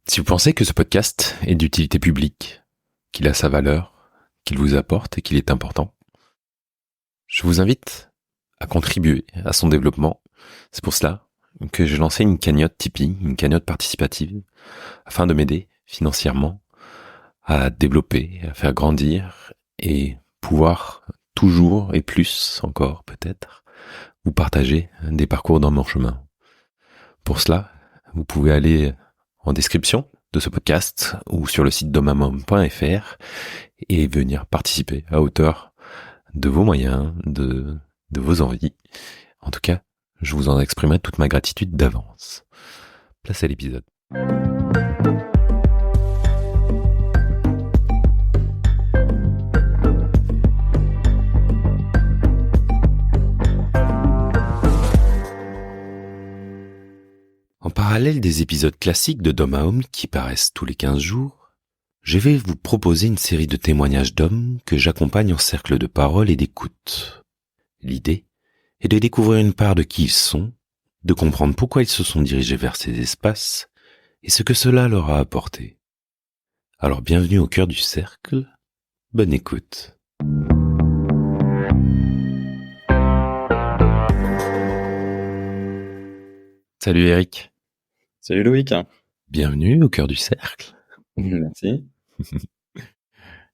Si vous pensez que ce podcast est d'utilité publique, qu'il a sa valeur, qu'il vous apporte et qu'il est important, je vous invite à contribuer à son développement. C'est pour cela que j'ai lancé une cagnotte Tipeee, une cagnotte participative, afin de m'aider financièrement à développer, à faire grandir et pouvoir toujours et plus encore peut-être vous partager des parcours dans mon chemin. Pour cela, vous pouvez aller en description de ce podcast ou sur le site domamom.fr et venir participer à hauteur de vos moyens, de vos envies. En tout cas, je vous en exprimerai toute ma gratitude d'avance. Place à l'épisode. En parallèle des épisodes classiques de Dom à Homme qui paraissent tous les 15 jours, je vais vous proposer une série de témoignages d'hommes que j'accompagne en cercle de parole et d'écoute. L'idée est de découvrir une part de qui ils sont, de comprendre pourquoi ils se sont dirigés vers ces espaces et ce que cela leur a apporté. Alors bienvenue au cœur du cercle, bonne écoute. Salut Eric. Salut Loïc. Bienvenue au cœur du cercle. Merci.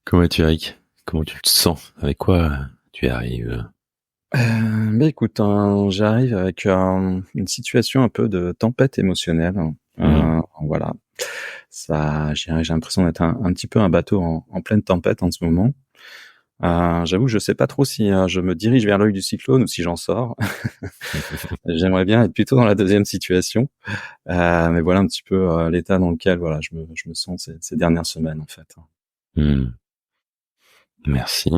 Comment vas-tu Eric? Comment tu te sens? Avec quoi tu arrives? Écoute, j'arrive avec une situation un peu de tempête émotionnelle. Voilà. J'ai l'impression d'être un petit peu un bateau en pleine tempête en ce moment. J'avoue que je sais pas trop si je me dirige vers l'œil du cyclone ou si j'en sors. J'aimerais bien être plutôt dans la deuxième situation. Mais voilà un petit peu l'état dans lequel voilà je me sens ces dernières semaines en fait. Merci.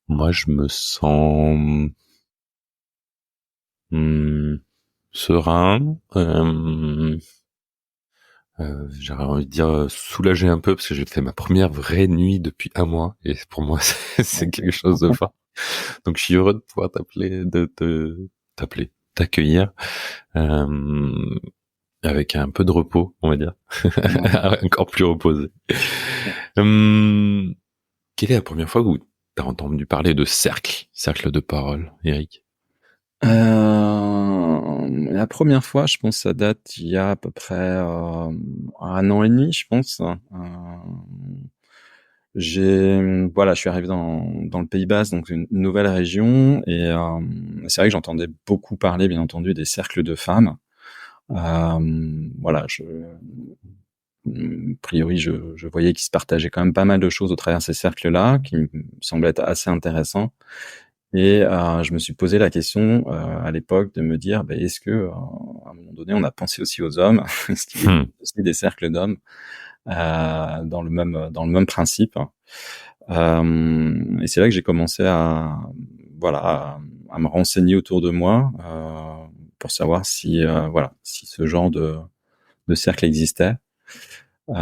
Moi, je me sens serein. J'aurais envie de dire soulagé un peu parce que j'ai fait ma première vraie nuit depuis un mois et pour moi c'est quelque chose de fort. Donc je suis heureux de pouvoir t'accueillir avec un peu de repos, on va dire, encore plus reposé. Quelle est la première fois où t'as entendu parler de cercle de parole, Eric? La première fois, je pense, ça date il y a à peu près 1 an et demi, je pense. Je suis arrivé dans le Pays Basque, donc une nouvelle région, et c'est vrai que j'entendais beaucoup parler, bien entendu, des cercles de femmes. Voilà, a priori, je voyais qu'il se partageait quand même pas mal de choses au travers de ces cercles-là, qui me semblaient être assez intéressants. Et je me suis posé la question à l'époque de me dire, est-ce que à un moment donné, on a pensé aussi aux hommes? Est-ce qu'il y a aussi des cercles d'hommes dans le même principe? Et c'est là que j'ai commencé à me renseigner autour de moi pour savoir si ce genre de cercle existait. Je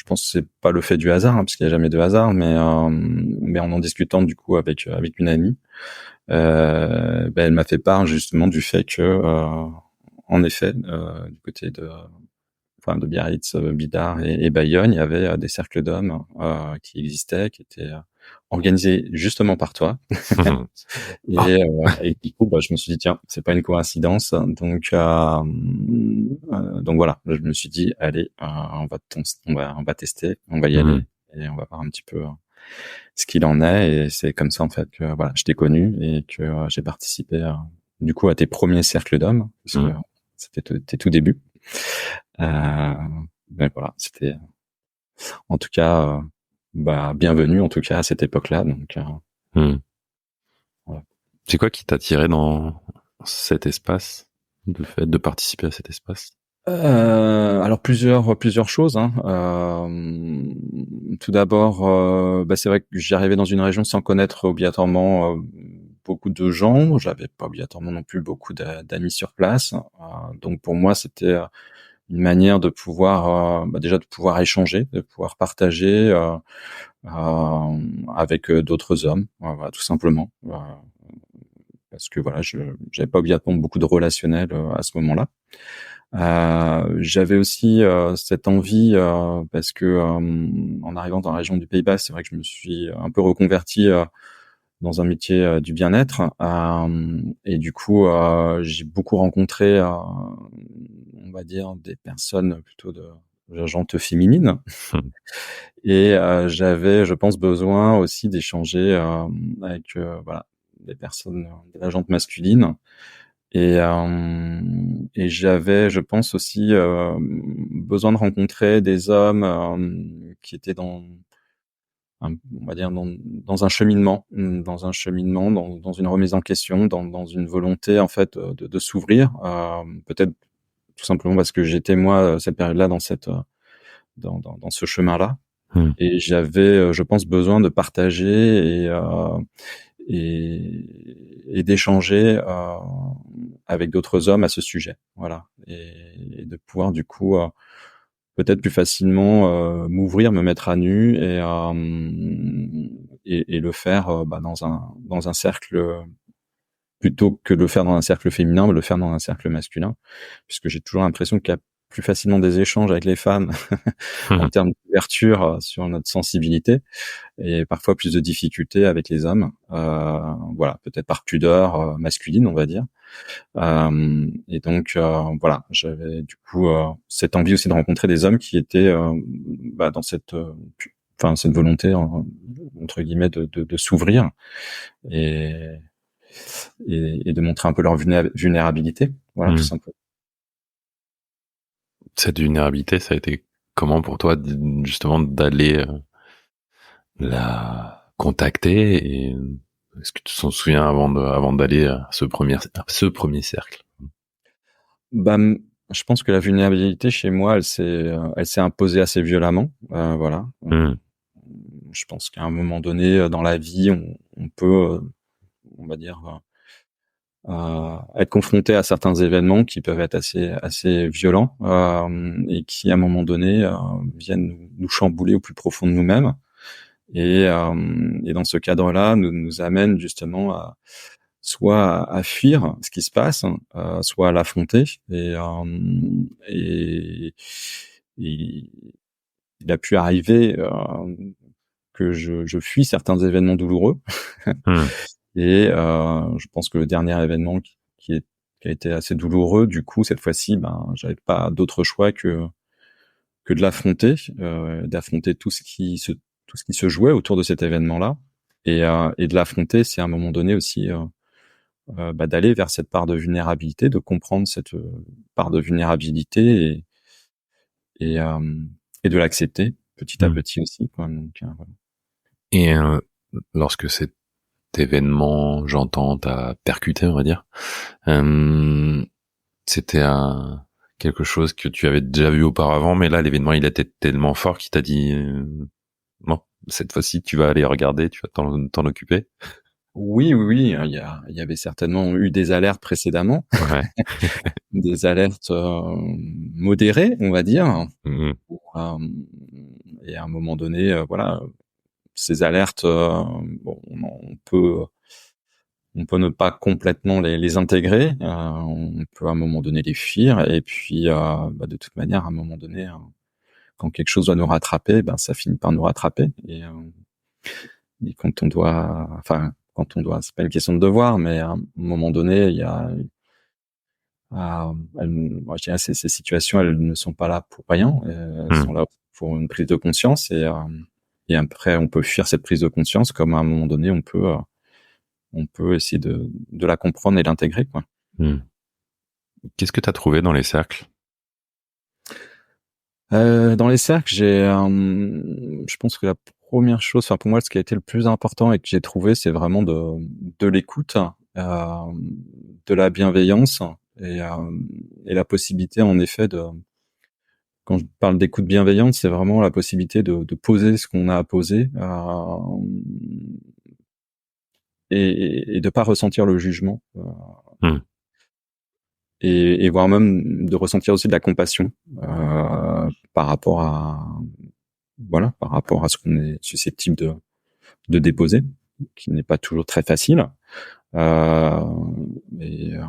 pense que c'est pas le fait du hasard, parce qu'il y a jamais de hasard, mais en discutant du coup avec une amie, elle m'a fait part justement du fait que en effet du côté de Biarritz, Bidart et Bayonne, il y avait des cercles d'hommes qui existaient, qui étaient organisés justement par toi. Et du coup, je me suis dit tiens, c'est pas une coïncidence. Donc voilà, je me suis dit allez, on va tester, on va y aller et on va voir un petit peu ce qu'il en est. Et c'est comme ça en fait que voilà, je t'ai connu et que j'ai participé du coup à tes premiers cercles d'hommes, parce que c'était tes tout débuts. Voilà, c'était en tout cas bienvenue en tout cas à cette époque-là. Donc voilà. C'est quoi qui t'a attiré dans cet espace, le fait de participer à cet espace? Alors plusieurs choses, hein. Tout d'abord, c'est vrai que j'y arrivais dans une région sans connaître obligatoirement beaucoup de gens. J'avais pas obligatoirement non plus beaucoup d'amis sur place. Donc pour moi, c'était une manière de pouvoir déjà de pouvoir échanger, de pouvoir partager avec d'autres hommes, voilà, tout simplement. parce que voilà, j'avais pas obligatoirement beaucoup de relationnel à ce moment-là. J'avais aussi cette envie parce que en arrivant dans la région du Pays Basque, c'est vrai que je me suis un peu reconverti dans un métier du bien-être et du coup j'ai beaucoup rencontré on va dire des personnes plutôt de gente féminine et j'avais, je pense, besoin aussi d'échanger avec voilà des personnes de la gente masculine et j'avais, je pense aussi besoin de rencontrer des hommes qui étaient on va dire dans un cheminement, dans une remise en question, dans une volonté en fait de s'ouvrir, peut-être tout simplement parce que j'étais moi cette période-là dans ce chemin-là, Hmm. et j'avais, je pense, besoin de partager et d'échanger avec d'autres hommes à ce sujet, voilà, et de pouvoir du coup peut-être plus facilement m'ouvrir, me mettre à nu et le faire dans un cercle plutôt que de le faire dans un cercle féminin, mais le faire dans un cercle masculin, puisque j'ai toujours l'impression qu'il y a plus facilement des échanges avec les femmes en Hmm. termes d'ouverture sur notre sensibilité et parfois plus de difficultés avec les hommes. Voilà, peut-être par pudeur masculine, on va dire. Et donc voilà, j'avais du coup cette envie aussi de rencontrer des hommes qui étaient dans cette volonté entre guillemets de s'ouvrir et, et de montrer un peu leur vulnérabilité, voilà, tout Hmm. simplement. Cette vulnérabilité, ça a été comment pour toi, justement, d'aller la contacter et est-ce que tu t'en souviens avant d'aller à ce premier cercle? Bah, je pense que la vulnérabilité chez moi, elle s'est imposée assez violemment, voilà. Hmm. Je pense qu'à un moment donné dans la vie, on peut, on va dire, être confronté à certains événements qui peuvent être assez violents et qui, à un moment donné, viennent nous chambouler au plus profond de nous-mêmes et dans ce cadre-là, nous amène justement soit à fuir ce qui se passe, soit à l'affronter. Et il a pu arriver que je fuis certains événements douloureux. Hmm. Et je pense que le dernier événement qui a été assez douloureux, du coup, cette fois-ci, j'avais pas d'autre choix que de l'affronter, d'affronter tout ce qui se jouait autour de cet événement-là, et de l'affronter, c'est à un moment donné aussi d'aller vers cette part de vulnérabilité, de comprendre cette part de vulnérabilité et, euh, et de l'accepter petit à Hmm. petit aussi, quoi. Donc, voilà. Et lorsque cet événement, j'entends, t'a percuté, on va dire, euh, c'était quelque chose que tu avais déjà vu auparavant, mais là, l'événement, il était tellement fort qu'il t'a dit, bon, cette fois-ci, tu vas aller regarder, tu vas t'en occuper. Oui, oui, oui, il y avait certainement eu des alertes précédemment, Ouais. des alertes modérées, on va dire. Hmm. Euh, et à un moment donné, voilà, ces alertes, bon, on peut ne pas complètement les intégrer. On peut à un moment donné les fuir, et puis de toute manière, à un moment donné, quand quelque chose doit nous rattraper, ça finit par nous rattraper. Et quand on doit, c'est pas une question de devoir, mais à un moment donné, il y a moi, je dirais ces situations, elles ne sont pas là pour rien. Elles Hmm. sont là pour une prise de conscience et après, on peut fuir cette prise de conscience comme à un moment donné, on peut essayer de la comprendre et l'intégrer, quoi. Hmm. Qu'est-ce que t'as trouvé dans les cercles? Dans les cercles, je pense que la première chose, enfin pour moi, ce qui a été le plus important et que j'ai trouvé, c'est vraiment de l'écoute, de la bienveillance et la possibilité, en effet, quand je parle d'écoute bienveillante, c'est vraiment la possibilité de poser ce qu'on a à poser et de pas ressentir le jugement Hmm. et voire même de ressentir aussi de la compassion par rapport à par rapport à ce qu'on est susceptible de déposer, qui n'est pas toujours très facile. Euh, et, euh,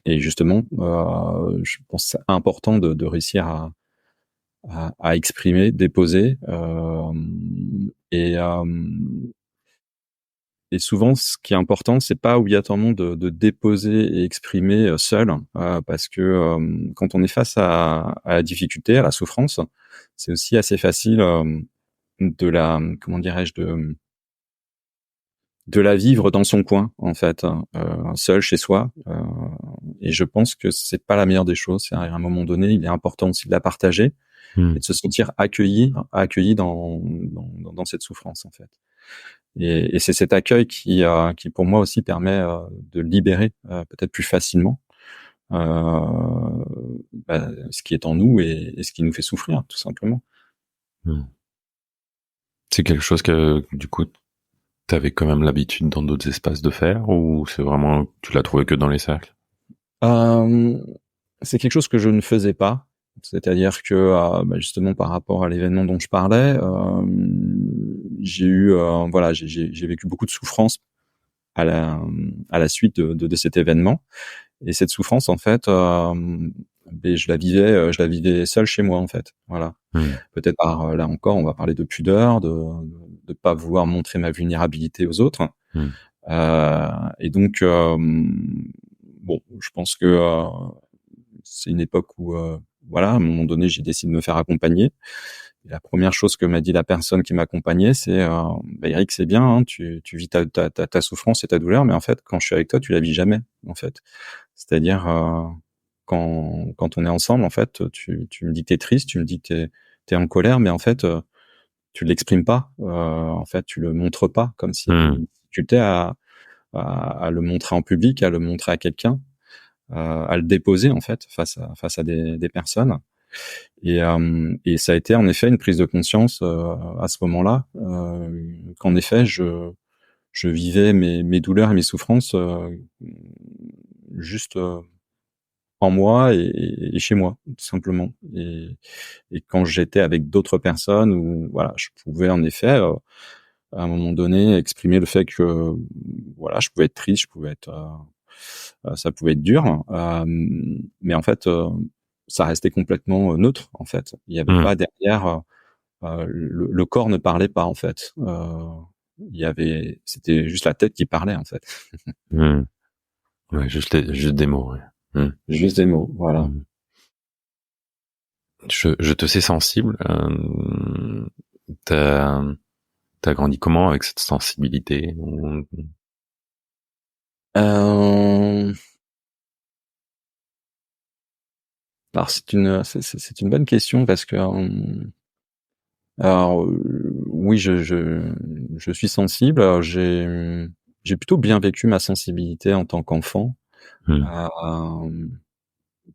et justement, je pense que c'est important de réussir à exprimer, déposer. Et, euh, et souvent, ce qui est important, c'est pas obligatoirement de déposer et exprimer seul, parce que quand on est face à la difficulté, à la souffrance, c'est aussi assez facile de la, comment dirais-je, de la vivre dans son coin, en fait, seul chez soi. Et je pense que c'est pas la meilleure des choses. À un moment donné, il est important aussi de la partager et de se sentir accueilli dans cette souffrance, en fait. Et c'est cet accueil qui pour moi aussi permet de libérer peut-être plus facilement ce qui est en nous et ce qui nous fait souffrir, tout simplement. Hmm. C'est quelque chose que, du coup, t'avais quand même l'habitude dans d'autres espaces de faire, ou c'est vraiment, tu l'as trouvé que dans les cercles? Euh, c'est quelque chose que je ne faisais pas. C'est-à-dire que justement par rapport à l'événement dont je parlais, j'ai eu voilà, j'ai vécu beaucoup de souffrance à la suite de cet événement. Et cette souffrance, en fait, je la vivais seule chez moi, en fait. Voilà. Hmm. Peut-être là encore, on va parler de pudeur, de pas vouloir montrer ma vulnérabilité aux autres. Hmm. Et donc, bon, je pense que c'est une époque où, voilà, à un moment donné, j'ai décidé de me faire accompagner. Et la première chose que m'a dit la personne qui m'accompagnait, c'est Eric, c'est bien, hein, tu vis ta souffrance et ta douleur, mais en fait, quand je suis avec toi, tu la vis jamais, en fait. C'est-à-dire quand on est ensemble, en fait, tu me dis que t'es triste, tu me dis que t'es en colère, mais en fait, tu l'exprimes pas. En fait, tu le montres pas, comme s'il y avait Hmm. une difficulté à le montrer en public, à le montrer à quelqu'un, à le déposer en fait face à des personnes. Et ça a été en effet une prise de conscience à ce moment-là, qu'en effet je vivais mes douleurs et mes souffrances juste en moi et chez moi, tout simplement. Et quand j'étais avec d'autres personnes, où voilà, je pouvais en effet, à un moment donné, exprimer le fait que voilà, je pouvais être triste, je pouvais être, ça pouvait être dur, mais en fait, ça restait complètement neutre. En fait, il n'y avait Hmm. pas derrière. Le corps ne parlait pas en fait. C'était juste la tête qui parlait en fait. Hmm. Ouais, juste des mots, ouais. Hmm. Juste des mots, voilà. Hmm. Je te sais sensible. T'as, t'as grandi comment avec cette sensibilité? Euh, alors c'est une bonne question parce que alors oui je suis sensible. Alors, j'ai plutôt bien vécu ma sensibilité en tant qu'enfant. Hmm.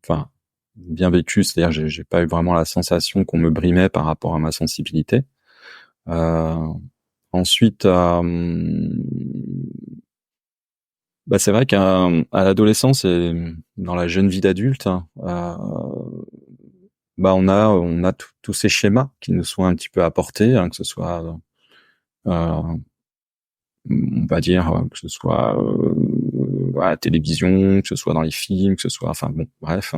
Enfin bien vécu, c'est-à-dire j'ai pas eu vraiment la sensation qu'on me brimait par rapport à ma sensibilité. Euh, Ensuite, c'est vrai à l'adolescence et dans la jeune vie d'adulte, on a tous ces schémas qui nous sont un petit peu apportés, hein, que ce soit, on va dire, que ce soit à la télévision, que ce soit dans les films, que ce soit, enfin bon, bref,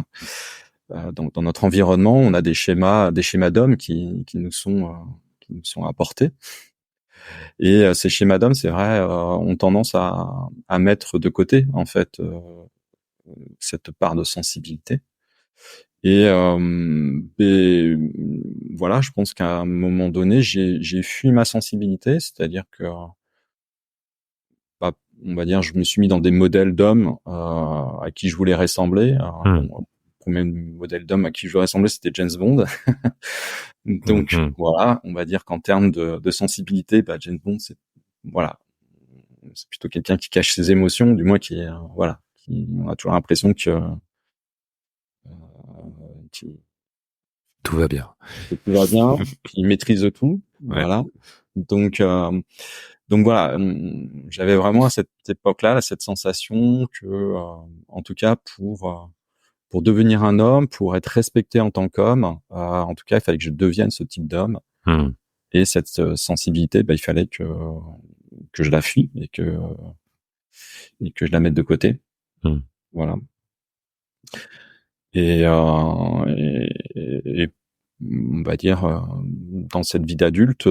dans notre environnement, on a des schémas d'hommes qui nous sont apportés. Et ces schémas d'hommes, c'est vrai, ont tendance à mettre de côté en fait cette part de sensibilité. Et, voilà, je pense qu'à un moment donné, j'ai fui ma sensibilité, c'est-à-dire que, on va dire, je me suis mis dans des modèles d'hommes à qui je voulais ressembler. Alors, Hmm. bon, le premier modèle d'homme à qui je voulais ressembler, c'était James Bond. Hmm. Donc Hmm. voilà, on va dire qu'en termes de sensibilité, James Bond, c'est voilà, c'est plutôt quelqu'un qui cache ses émotions, du moins qui est voilà, on a toujours l'impression qui Tout va bien. que tout va bien, qui maîtrise tout, Ouais. voilà. Donc voilà, j'avais vraiment à cette époque-là cette sensation que, en tout cas pour devenir un homme, pour être respecté en tant qu'homme, en tout cas il fallait que je devienne ce type d'homme. Hmm. Et cette sensibilité, il fallait que je la fuis et que et que je la mette de côté. Mmh. Voilà. Et, on va dire, dans cette vie d'adulte,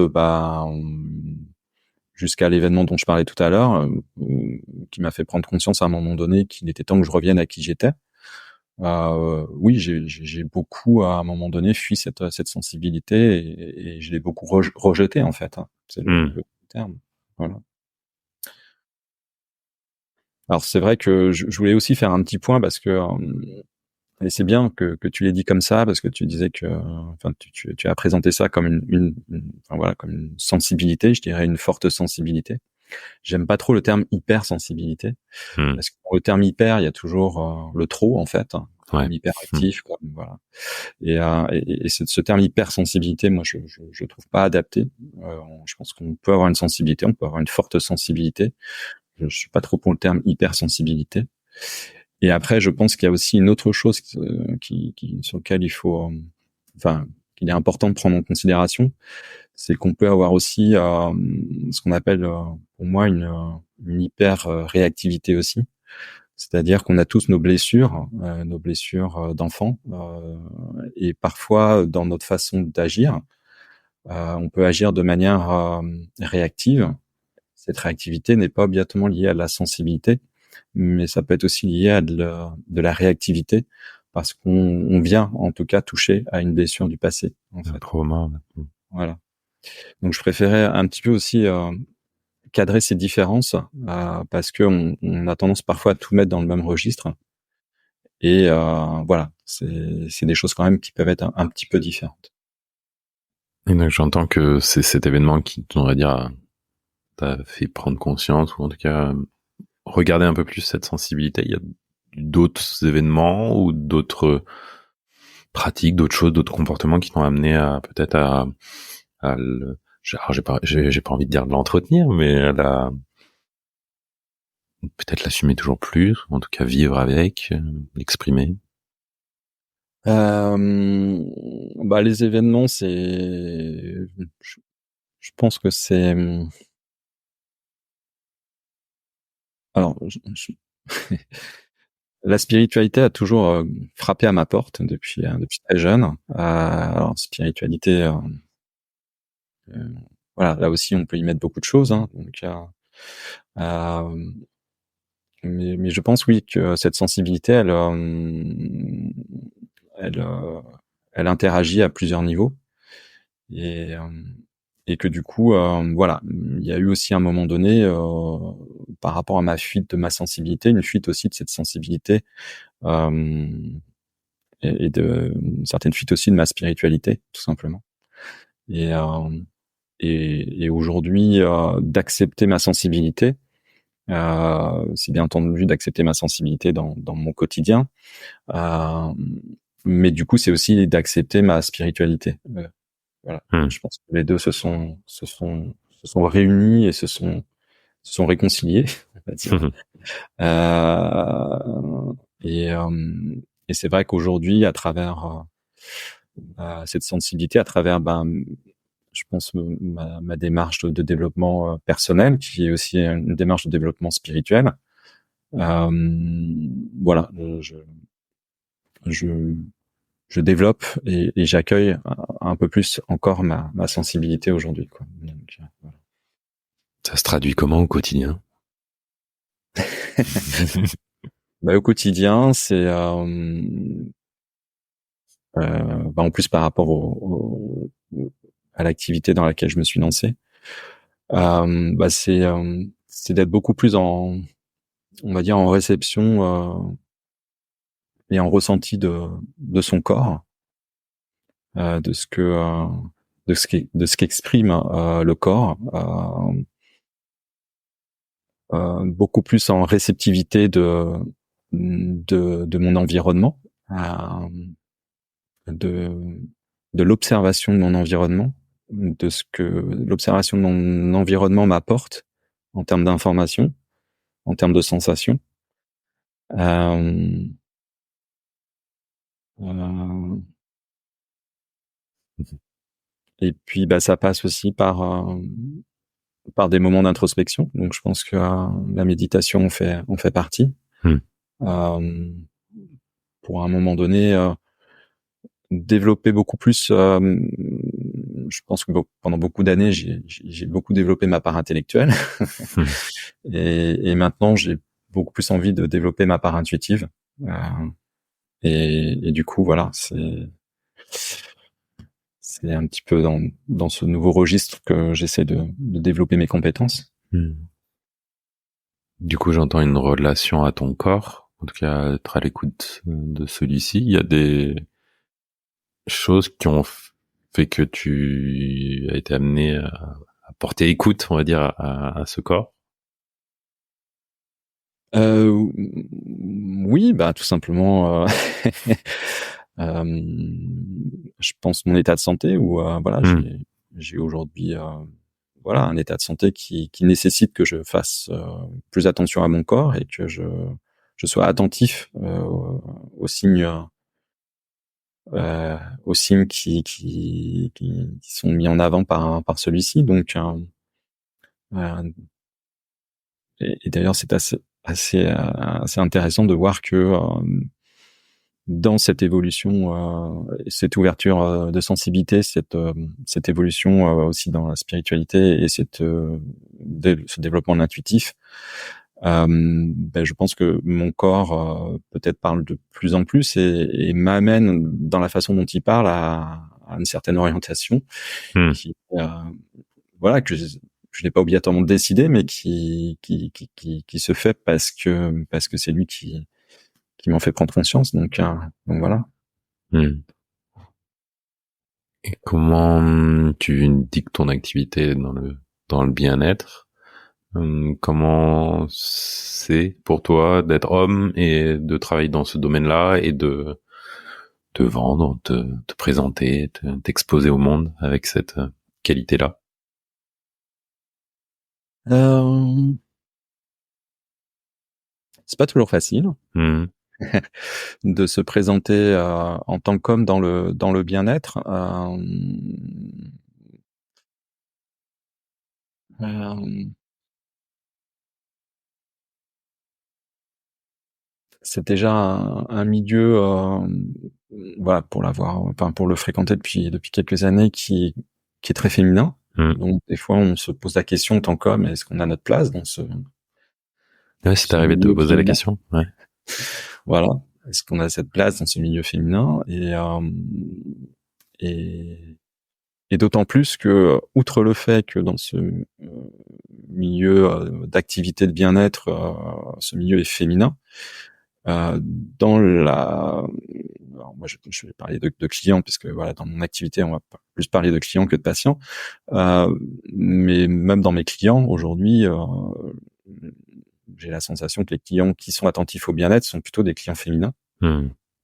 jusqu'à l'événement dont je parlais tout à l'heure, qui m'a fait prendre conscience à un moment donné qu'il était temps que je revienne à qui j'étais. Oui, j'ai beaucoup à un moment donné fui cette sensibilité et je l'ai beaucoup rejeté en fait. Hein. C'est Mmh. le terme. Voilà. Alors c'est vrai que je voulais aussi faire un petit point parce que et c'est bien que tu l'aies dit comme ça parce que tu disais que enfin tu as présenté ça comme enfin voilà comme une sensibilité, je dirais une forte sensibilité. J'aime pas trop le terme hypersensibilité Mmh. parce que pour le terme hyper, il y a toujours le trop en fait, hein, Ouais. comme Mmh. hyperactif, comme voilà. Et ce terme hypersensibilité, moi je trouve pas adapté. Je pense qu'on peut avoir une sensibilité, on peut avoir une forte sensibilité. Je suis pas trop pour le terme hypersensibilité. Et après, je pense qu'il y a aussi une autre chose sur lequel il faut, enfin, qu'il est important de prendre en considération, c'est qu'on peut avoir aussi ce qu'on appelle, pour moi, une hyper réactivité aussi. C'est-à-dire qu'on a tous nos blessures d'enfants, et parfois dans notre façon d'agir, on peut agir de manière réactive. Cette réactivité n'est pas obligatoirement liée à la sensibilité, mais ça peut être aussi lié à de la réactivité, parce qu'on vient en tout cas toucher à une blessure du passé, en Un fait. trauma. Mmh. Voilà. Donc je préférais un petit peu aussi cadrer ces différences, parce que on a tendance parfois à tout mettre dans le même registre. Et voilà, c'est des choses quand même qui peuvent être un petit peu différentes. Et donc j'entends que c'est cet événement qui, on va dire, t'a fait prendre conscience ou en tout cas regarder un peu plus cette sensibilité. Il y a d'autres événements ou d'autres pratiques, d'autres choses, d'autres comportements qui t'ont amené à peut-être à le, alors j'ai pas envie de dire de l'entretenir, mais à peut-être l'assumer toujours plus, ou en tout cas vivre avec, l'exprimer. Les événements, je, je pense que c'est, alors, la spiritualité a toujours frappé à ma porte depuis très jeune. Alors, spiritualité, euh, voilà, là aussi, on peut y mettre beaucoup de choses. Hein, donc, euh, mais je pense oui que cette sensibilité, elle, elle interagit à plusieurs niveaux et euh, et que du coup, voilà, il y a eu aussi un moment donné par rapport à ma fuite de ma sensibilité, une fuite aussi de cette sensibilité. Euh, et de une certaine fuite aussi de ma spiritualité, tout simplement. Et, et aujourd'hui, d'accepter ma sensibilité, c'est bien entendu d'accepter ma sensibilité dans mon quotidien, euh, mais du coup, c'est aussi d'accepter ma spiritualité. Voilà. Hmm. Je pense que les deux se sont réunis et se sont réconciliés, on va dire. Euh, et, euh, et c'est vrai qu'aujourd'hui, à travers cette sensibilité, à travers, je pense, ma démarche de développement personnel, qui est aussi une démarche de développement spirituel. Voilà, je, je développe et j'accueille un peu plus encore ma sensibilité aujourd'hui, quoi. Donc, voilà. Ça se traduit comment au quotidien? Au quotidien, c'est en plus par rapport à l'activité dans laquelle je me suis lancé, c'est d'être beaucoup plus on va dire, en réception et en ressenti de son corps, de ce que de ce qu'exprime le corps, beaucoup plus en réceptivité de mon environnement, de de l'observation de mon environnement, de ce que l'observation de mon environnement m'apporte en termes d'informations, en termes de sensations. Euh, euh, et puis, ça passe aussi par par des moments d'introspection. Donc, je pense que la méditation en fait partie. Euh, pour à un moment donné, développer beaucoup plus. Je pense que pendant beaucoup d'années, j'ai beaucoup développé ma part intellectuelle, et maintenant, j'ai beaucoup plus envie de développer ma part intuitive. Et du coup, voilà, c'est un petit peu dans ce nouveau registre que j'essaie de développer mes compétences. Du coup, j'entends une relation à ton corps, en tout cas être à l'écoute de celui-ci. Il y a des choses qui ont fait que tu as été amené à porter écoute, on va dire, à ce corps. Oui, bah tout simplement, je pense mon état de santé où voilà, j'ai aujourd'hui voilà un état de santé qui nécessite que je fasse plus attention à mon corps et que je sois attentif aux signes aux signes qui sont mis en avant par celui-ci. Donc et d'ailleurs c'est assez intéressant de voir que dans cette évolution, cette ouverture de sensibilité, cette évolution aussi dans la spiritualité et ce développement intuitif, ben je pense que mon corps peut-être parle de plus en plus et m'amène dans la façon dont il parle à une certaine orientation qui voilà que je n'ai pas obligatoirement décidé, mais qui se fait parce que c'est lui qui m'en fait prendre conscience. Donc voilà. Et comment tu dictes ton activité dans le bien-être? Comment c'est pour toi d'être homme et de travailler dans ce domaine-là et de te vendre, te présenter, t'exposer au monde avec cette qualité-là? C'est pas toujours facile de se présenter en tant qu'homme dans le bien-être. C'est déjà un milieu, voilà, pour le fréquenter depuis quelques années, qui est très féminin. Donc des fois, on se pose la question en tant qu'homme, est-ce qu'on a notre place dans Ouais, c'est arrivé de te milieu poser la féminin? question. Ouais. Voilà, est-ce qu'on a cette place dans ce milieu féminin? Et et d'autant plus que, outre le fait que dans ce milieu d'activité de bien-être, ce milieu est féminin, dans la alors moi je vais parler de clients puisque voilà dans mon activité on va plus parler de clients que de patients, mais même dans mes clients aujourd'hui, j'ai la sensation que les clients qui sont attentifs au bien-être sont plutôt des clients féminins.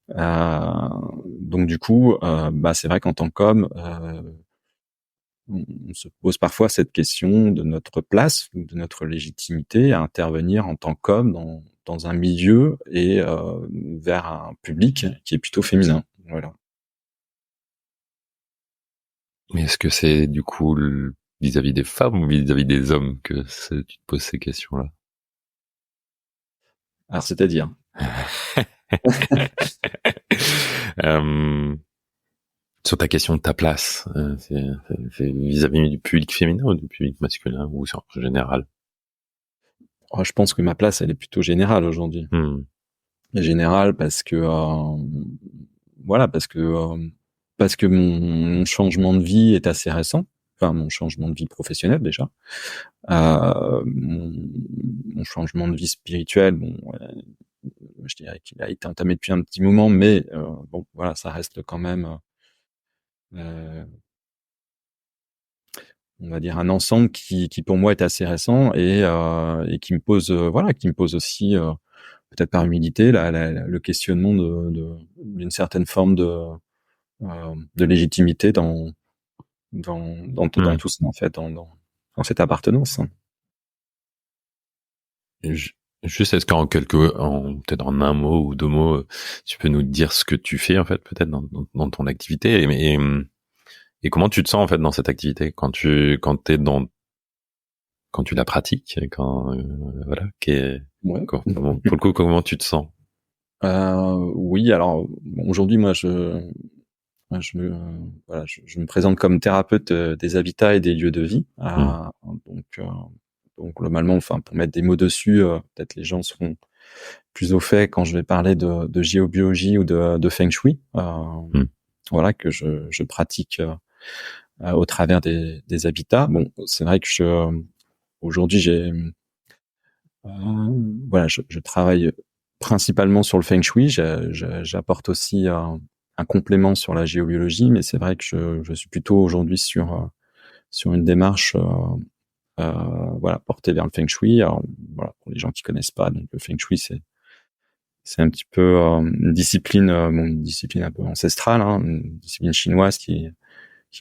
Donc du coup, bah c'est vrai qu'en tant qu'homme, on se pose parfois cette question de notre place, de notre légitimité à intervenir en tant qu'homme dans un milieu et vers un public qui est plutôt féminin. Voilà. Mais est-ce que c'est du coup vis-à-vis des femmes ou vis-à-vis des hommes que tu te poses ces questions-là? Alors c'est-à-dire Sur ta question de ta place, c'est vis-à-vis du public féminin ou du public masculin ou en général? je pense que ma place elle est plutôt générale aujourd'hui. Générale parce que voilà parce que mon changement de vie est assez récent. Enfin, mon changement de vie professionnel déjà. Mon changement de vie spirituel, bon, je dirais qu'il a été entamé depuis un petit moment, mais bon, voilà, ça reste quand même, euh, on va dire, un ensemble qui pour moi est assez récent et qui me pose, voilà, qui me pose aussi, peut-être par humilité, le questionnement d'une certaine forme de légitimité dans tout ça, en fait, dans cette appartenance. Juste, est-ce peut-être en un mot ou deux mots, tu peux nous dire ce que tu fais en fait, peut-être dans ton activité et comment tu te sens en fait dans cette activité quand t'es dans quand tu la pratiques, quand voilà, Ouais. pour le coup, comment tu te sens? Oui, alors bon, aujourd'hui, moi, je me voilà, je me présente comme thérapeute des habitats et des lieux de vie. Mmh. Donc, euh, donc globalement, enfin, pour mettre des mots dessus, peut-être les gens seront plus au fait quand je vais parler de géobiologie ou de feng shui. Mmh. Voilà que je pratique au travers des habitats. Bon, c'est vrai que aujourd'hui voilà, je travaille principalement sur le feng shui. J'apporte aussi un complément sur la géobiologie, mais c'est vrai que je suis plutôt aujourd'hui sur une démarche voilà, portée vers le feng shui. Alors voilà, pour les gens qui connaissent pas, donc le feng shui c'est un petit peu une discipline, bon, une discipline un peu ancestrale, hein, une discipline chinoise qui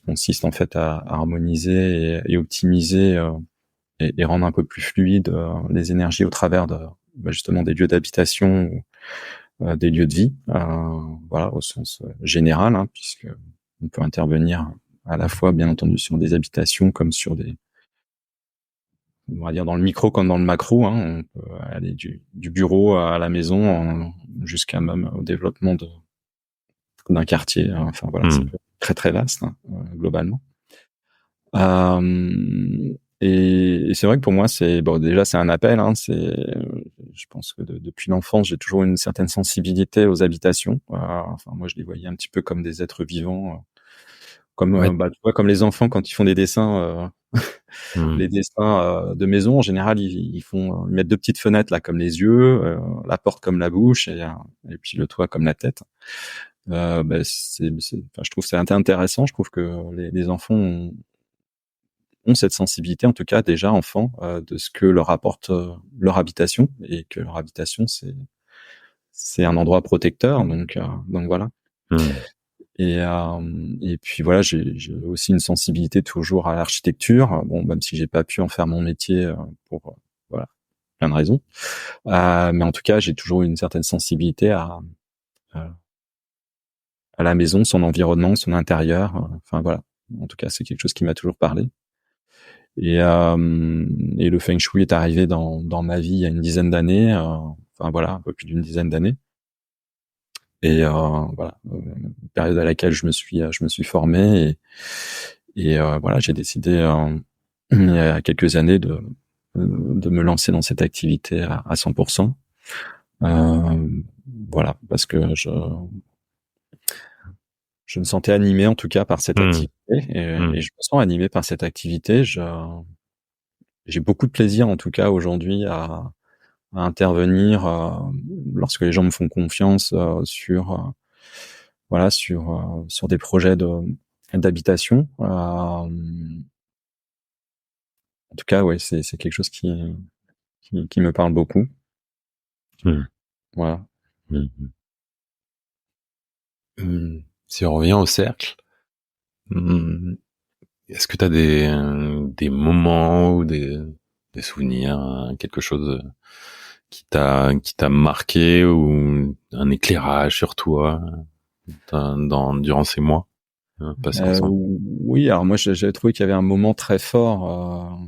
consiste en fait à harmoniser et optimiser et rendre un peu plus fluide les énergies au travers de justement des lieux d'habitation ou des lieux de vie, voilà, au sens général, hein, puisque on peut intervenir à la fois bien entendu sur des habitations comme sur des, on va dire dans le micro comme dans le macro, hein, on peut aller du bureau à la maison jusqu'à même au développement d'un quartier, hein. Enfin voilà, ça Mmh. peut être très très vaste, hein, globalement. Et c'est vrai que pour moi, c'est bon. Déjà, c'est un appel. Hein, je pense que depuis l'enfance, j'ai toujours une certaine sensibilité aux habitations. Enfin, moi, je les voyais un petit peu comme des êtres vivants, comme Ouais. bah, tu vois, comme les enfants quand ils font des dessins, Mmh. les dessins de maison. En général, ils mettent deux petites fenêtres là, comme les yeux, la porte comme la bouche, et puis le toit comme la tête. Bah, enfin, je trouve que c'est intéressant. Je trouve que les enfants ont cette sensibilité, en tout cas déjà enfants, de ce que leur apporte leur habitation, et que leur habitation c'est un endroit protecteur, donc voilà. Mmh. Et puis voilà, j'ai aussi une sensibilité toujours à l'architecture, bon, même si j'ai pas pu en faire mon métier pour voilà, plein de raisons, mais en tout cas j'ai toujours une certaine sensibilité à la maison, son environnement, son intérieur, enfin voilà. En tout cas, c'est quelque chose qui m'a toujours parlé. Et le feng shui est arrivé dans ma vie il y a une dizaine d'années, enfin voilà, un peu plus d'une dizaine d'années. Et voilà, période à laquelle je me suis formé, et voilà, j'ai décidé il y a quelques années de me lancer dans cette activité à 100%. Euh, voilà, parce que je me sentais animé en tout cas par cette Mmh. activité, et Mmh. je me sens animé par cette activité. J'ai beaucoup de plaisir en tout cas aujourd'hui à intervenir lorsque les gens me font confiance voilà, sur des projets d'habitation. En tout cas, ouais, c'est quelque chose qui me parle beaucoup. Mmh. Voilà. Mmh. Mmh. Si on revient au cercle, mmh, est-ce que tu as des moments ou des souvenirs, quelque chose qui t'a marqué, ou un éclairage sur toi durant ces mois passés ensemble? Oui, alors moi j'avais trouvé qu'il y avait un moment très fort.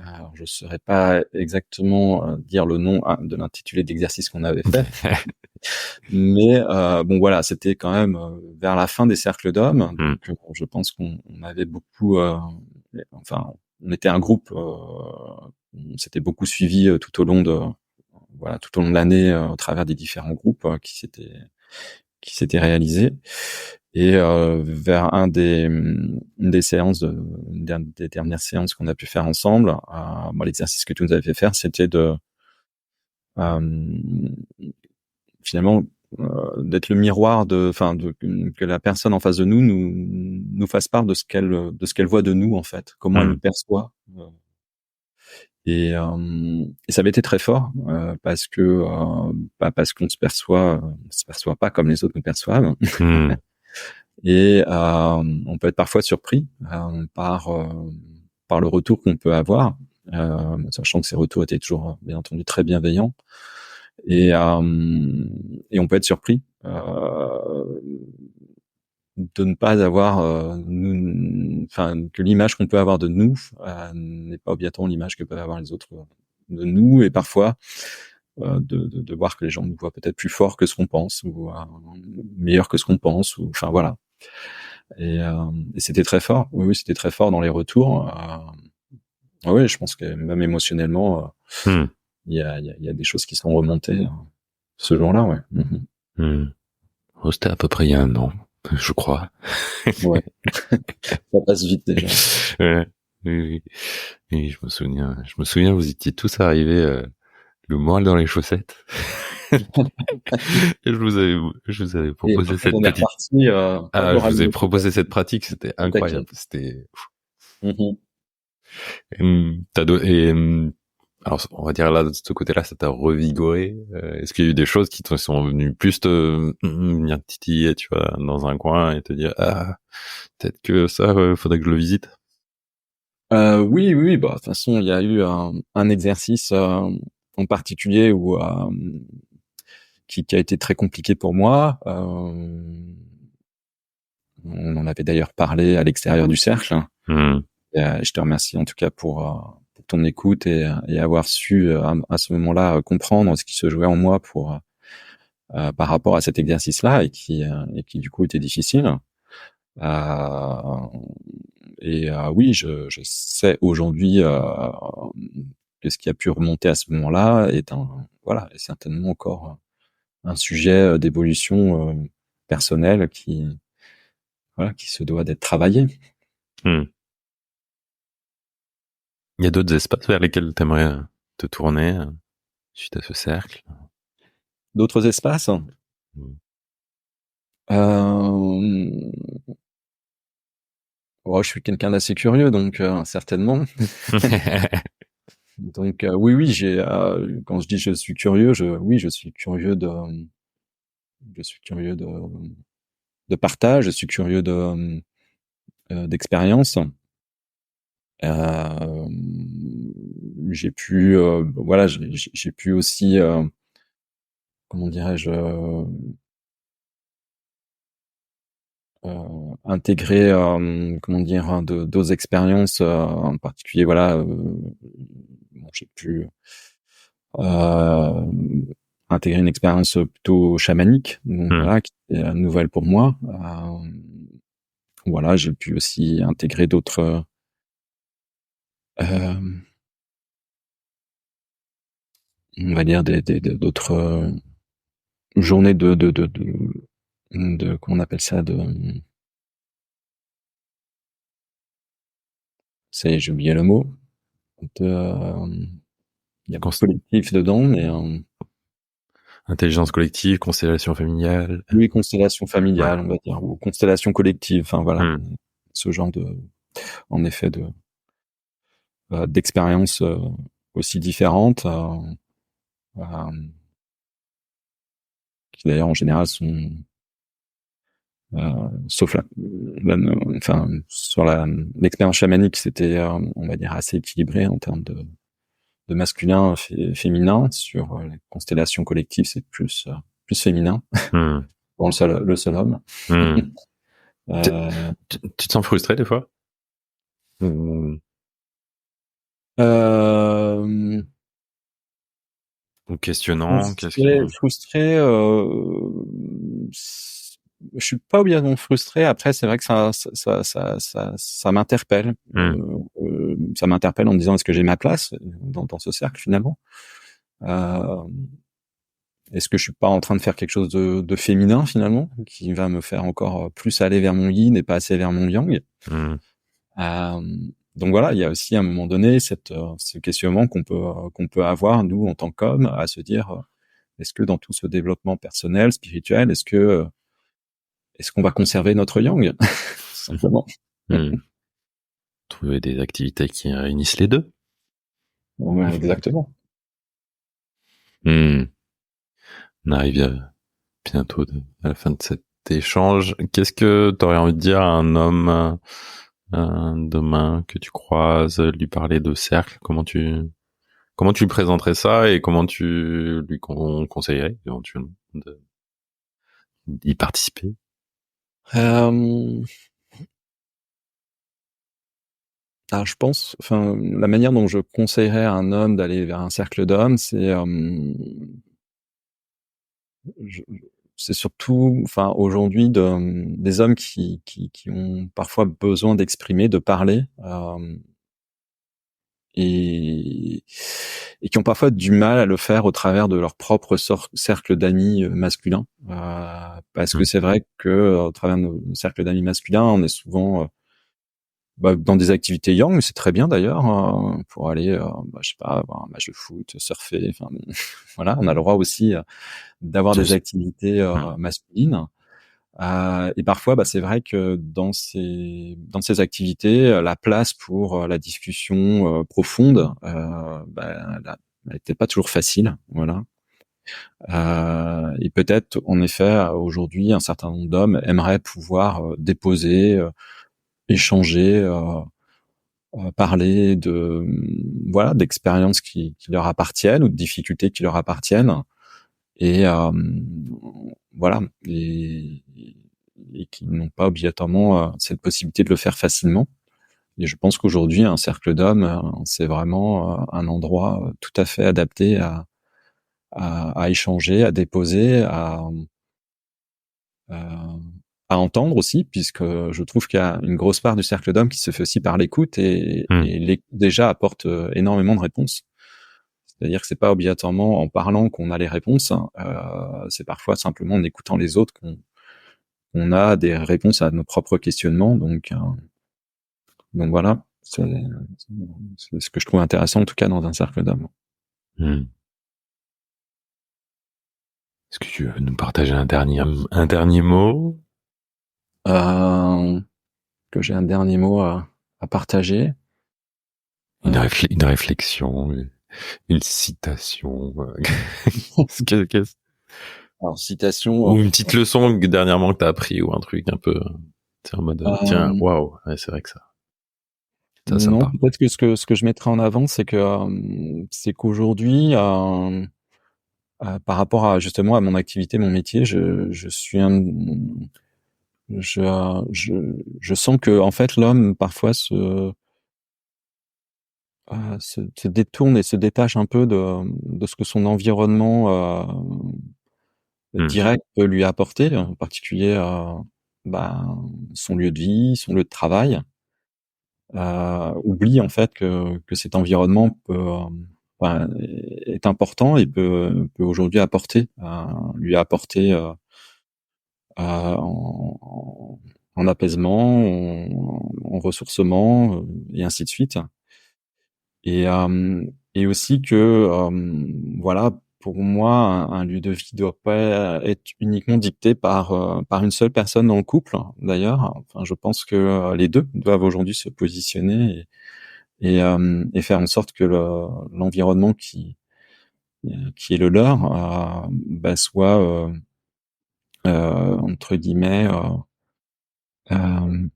Alors je saurais pas exactement dire le nom de l'intitulé d'exercice qu'on avait fait, mais bon voilà, c'était quand même vers la fin des cercles d'hommes, Mmh. donc je pense qu'on avait beaucoup, enfin, on était un groupe, on s'était beaucoup suivi tout au long de voilà, tout au long de l'année, au travers des différents groupes qui s'étaient réalisés. Et vers une des séances des dernières séances qu'on a pu faire ensemble, moi l'exercice que tu nous avais fait faire, c'était de euh, finalement d'être le miroir enfin que la personne en face de nous fasse part de ce qu'elle voit de nous en fait, comment elle nous Mmh. perçoit. Et ça avait été très fort parce qu'on se perçoit pas comme les autres nous perçoivent. Mmh. Et on peut être parfois surpris par le retour qu'on peut avoir, sachant que ces retours étaient toujours bien entendu très bienveillants. Et on peut être surpris de ne pas avoir, que l'image qu'on peut avoir de nous n'est pas obligatoirement l'image que peuvent avoir les autres de nous, et parfois de voir que les gens nous voient peut-être plus fort que ce qu'on pense, ou meilleur que ce qu'on pense, ou enfin voilà. Et c'était très fort. Oui, c'était très fort dans les retours. Oui, je pense que même émotionnellement, il y a des choses qui sont remontées ce jour-là, ouais. Oh, c'était à peu près il y a un an, je crois. Ouais. Ça passe vite déjà. Ouais. Oui. Et je me souviens, vous étiez tous arrivés, le moral dans les chaussettes. Et je vous avais proposé cette petite. Je vous ai proposé cette pratique, c'était incroyable. C'était. Alors, on va dire là, de ce côté-là, ça t'a revigoré. Est-ce qu'il y a eu des choses qui te sont venues plus te venir titiller, tu vois, dans un coin et te dire, peut-être que ça, faudrait que je le visite? Oui, bah, de toute façon, il y a eu un exercice en particulier qui a été très compliqué pour moi. On en avait d'ailleurs parlé à l'extérieur du cercle. Je te remercie en tout cas pour ton écoute et avoir su à ce moment-là comprendre ce qui se jouait en moi par rapport à cet exercice-là, et qui du coup était difficile. Oui, je sais aujourd'hui que ce qui a pu remonter à ce moment-là est certainement encore un sujet d'évolution personnelle qui se doit d'être travaillé. Il y a d'autres espaces vers lesquels tu aimerais te tourner suite à ce cercle? D'autres espaces? Je suis quelqu'un d'assez curieux, donc certainement. Donc oui, quand je dis je suis curieux, je suis curieux de partage, je suis curieux d'expérience. J'ai pu j'ai pu aussi comment dirais-je intégrer d'autres expériences, en particulier j'ai pu intégrer une expérience plutôt chamanique, donc qui est nouvelle pour moi. J'ai pu aussi intégrer d'autres on va dire d'autres journées de comment on appelle ça, j'ai oublié le mot, il y a collectif dedans, mais intelligence collective, constellation familiale. Oui, constellation familiale, on va dire, ou constellation collective. Enfin voilà, ce genre en effet, d'expériences aussi différentes, qui d'ailleurs en général sont, sauf sur l'expérience chamanique, c'était, on va dire, assez équilibré en termes de masculin, féminin. Sur les constellations collectives, c'est plus féminin. Bon, le seul homme. Tu te sens frustré des fois? Ou questionnant? Frustré, je suis pas obligatoirement frustré. Après, c'est vrai que ça m'interpelle. Ça m'interpelle en me disant, est-ce que j'ai ma place dans ce cercle finalement? Est-ce que je suis pas en train de faire quelque chose de féminin finalement, qui va me faire encore plus aller vers mon yin et pas assez vers mon yang? Donc voilà, il y a aussi à un moment donné ce questionnement qu'on peut avoir nous en tant qu'hommes, à se dire, est-ce que dans tout ce développement personnel, spirituel, est-ce qu'on va conserver notre yang? Simplement. Trouver des activités qui réunissent les deux. Ouais, exactement. On arrive bientôt à la fin de cet échange. Qu'est-ce que tu aurais envie de dire à un homme demain que tu croises, lui parler de cercle? Comment tu lui présenterais ça, et comment tu lui conseillerais éventuellement d'y participer? Euh, alors je pense, enfin, la manière dont je conseillerais à un homme d'aller vers un cercle d'hommes, je- c'est surtout, enfin, aujourd'hui, des hommes qui ont parfois besoin d'exprimer, de parler, et, et qui ont parfois du mal à le faire au travers de leur propre cercle d'amis masculins. Parce que c'est vrai que au travers de nos cercles d'amis masculins, on est souvent dans des activités yang, mais c'est très bien d'ailleurs, pour aller, je sais pas, voir un match de foot, surfer, enfin, voilà, on a le droit aussi d'avoir des activités masculines. Et parfois, c'est vrai que dans ces activités, la place pour la discussion profonde, elle est peut-être pas toujours facile, voilà. Et peut-être, en effet, aujourd'hui, un certain nombre d'hommes aimeraient pouvoir déposer, échanger, parler de voilà d'expériences qui leur appartiennent ou de difficultés qui leur appartiennent et voilà et qui n'ont pas obligatoirement cette possibilité de le faire facilement. Et je pense qu'aujourd'hui, un cercle d'hommes, c'est vraiment un endroit tout à fait adapté à échanger, à déposer, euh, à entendre aussi, puisque je trouve qu'il y a une grosse part du cercle d'hommes qui se fait aussi par l'écoute et l'écoute déjà apporte énormément de réponses. C'est-à-dire que c'est pas obligatoirement en parlant qu'on a les réponses, hein. C'est parfois simplement en écoutant les autres qu'on a des réponses à nos propres questionnements. Donc voilà, c'est ce que je trouve intéressant en tout cas dans un cercle d'hommes. Est-ce que tu veux nous partager un dernier mot? Euh, que j'ai un dernier mot à partager. Une réflexion, une citation. Alors citation. Ou une petite leçon dernièrement que t'as appris ou un truc un peu. C'est en mode tiens, waouh, ouais, c'est vrai que ça me Non, parle. peut-être que ce que je mettrais en avant, c'est qu'aujourd'hui, par rapport à justement à mon activité, mon métier, je suis un, je, je sens que en fait l'homme parfois se détourne et se détache un peu de ce que son environnement direct peut lui apporter, en particulier son lieu de vie, son lieu de travail. Oublie en fait que cet environnement est important et peut aujourd'hui lui apporter en apaisement, en ressourcement et ainsi de suite. Et, et aussi que voilà, pour moi, un lieu de vie doit pas être uniquement dicté par une seule personne dans le couple. D'ailleurs, enfin, je pense que les deux doivent aujourd'hui se positionner et faire en sorte que l'environnement qui est le leur soit entre guillemets euh,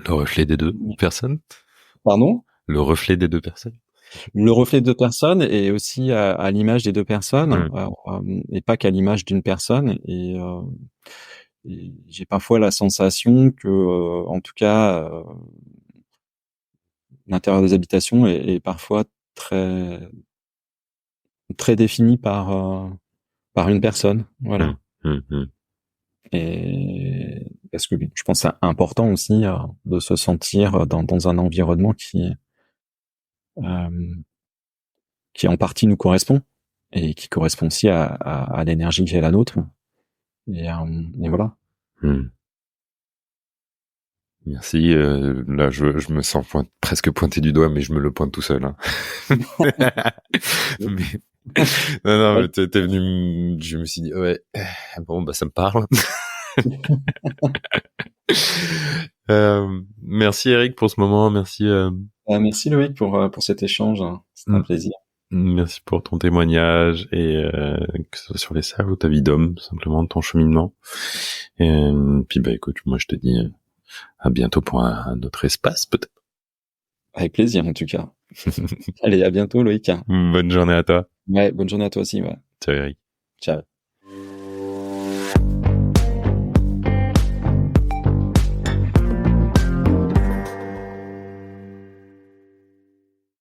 Le reflet des deux personnes? pardon, Le reflet des deux personnes? le reflet de deux personnes et aussi à l'image des deux personnes et pas qu'à l'image d'une personne et j'ai parfois la sensation que en tout cas l'intérieur des habitations est parfois très très défini par une personne, voilà. Et parce que je pense que c'est important aussi de se sentir dans un environnement euh, qui en partie nous correspond et qui correspond aussi à l'énergie qui est la nôtre. Et voilà. Merci. Là, je me sens presque pointé du doigt, mais je me le pointe tout seul. Hein. mais non, mais t'es venu. Je me suis dit ouais. Bon, ça me parle. Merci Eric pour ce moment. Merci. Merci Loïc pour cet échange. C'était un plaisir. Merci pour ton témoignage et que ce soit sur les cercles ou ta vie d'homme, simplement ton cheminement. Et puis écoute, moi je te dis à bientôt pour un autre espace peut-être. Avec plaisir en tout cas. Allez, à bientôt Loïc. Bonne journée à toi. Ouais, bonne journée à toi aussi. Ouais. Ciao Eric. Ciao.